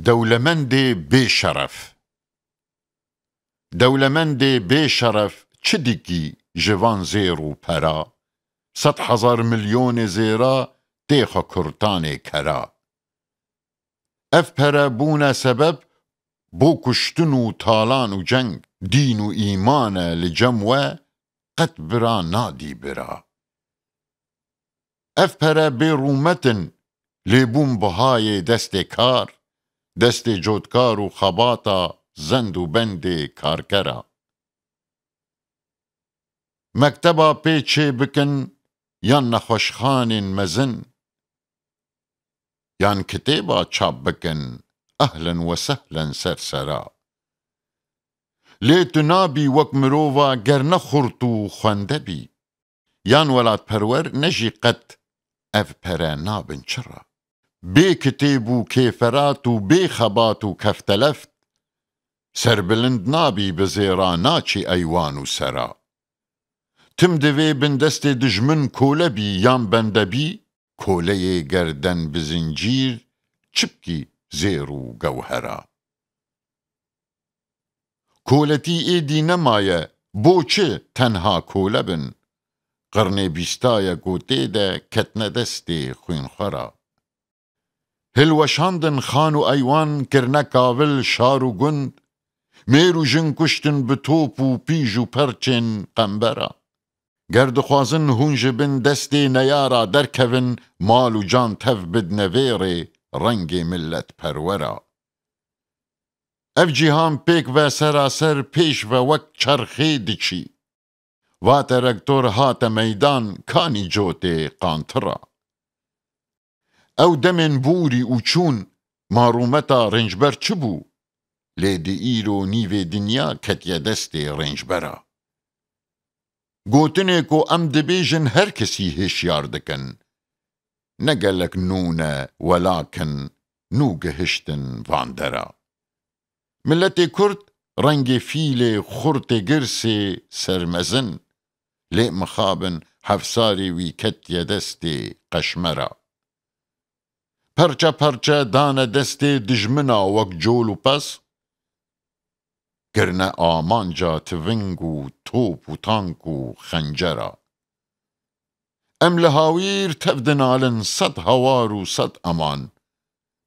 دەولەمەندێ بێشەرەف. دەولەمەندێ بێشەرەف چ دیکی ژڤان زێر و پەرا، 100,000 ملیۆنێ زێرا تێخە کورتانێ کەرا. ئەف پەرە بوونە سەبەب بۆ کوشتن و تاڵان و جەنگ، دین و ئیمانە لە جەم وە قەت برا نادی برا. ئەف پەرە بێڕوومەتن لێبوون بەهایێ دەستێ کار، دەستێ جۆتکار و خەباتە زەند و بەندێ کارکەرە. مەکتەبا پێچێ بکن یان نەخۆشخانên مەزن، یان کتێبا چاپ بکن ئەهلەن وەسەهلەن سەرسەرا. لێ تو نابی وەک مرۆڤە گەر نەخورت و خوێندە بی، یان وەلاتپەروەر نەژی قەت ئەف پەرە نابن چڕە. بێ کتێب و کێفەرات و بێ خەبات و کەفتەلەفت، سەربلند نابی بزێرا ناچی ئەیوان و سەرا. تم دەوێ بن دەستێ دژمن کۆلە بی یان بەندە بی، کۆلەیێ گەردەن بزنجیر چ بکی زێر و گەوهەرا. کۆلەتی ئێدی نەمایە بۆ چێ تەنها کۆلە بن، قڕنێ بیستایە گۆتێدە کەتنە دەستێ خوێنخوەرا. هلوەشاندن خان و ئەیوان کردنە کاول شار و گوند، مێر و ژن کوشتن بە تۆپ و پیژ و پەرچێن قەمبەرە. گەر دخوازن هون ji bin destê neyara derkevin، mal û can tev bidne vêrê rengê millet perwera. Ev cîhan pêk ve seraser pêş ve wek çerxê diçî، vate rektor hate meydan kanî cotê qantira. Ew demên bûrî û çûn marûmeta rênjber çi bû، lê di îro nîvê dinya ketiye destê rênjbera. گوتنێ کو ئەم دەبێژن هەر کەسی هێشیار دەکەن، نە gelek nûne welakin nû gihiştin van dera. Milletê Kurd rengê fîlê xurtê girsê sermezin، lê mixabin hevsarê wî ketiye destê qeşmera. Perçe perçe dane destê dijmina wek col û pes، girne amanca tiving û top û tank û xencera. Em li hawîr tev dinalin 100 hewar û 100 eman،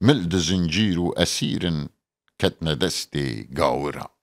mil di zincîr û esîrin ketne destê gawira.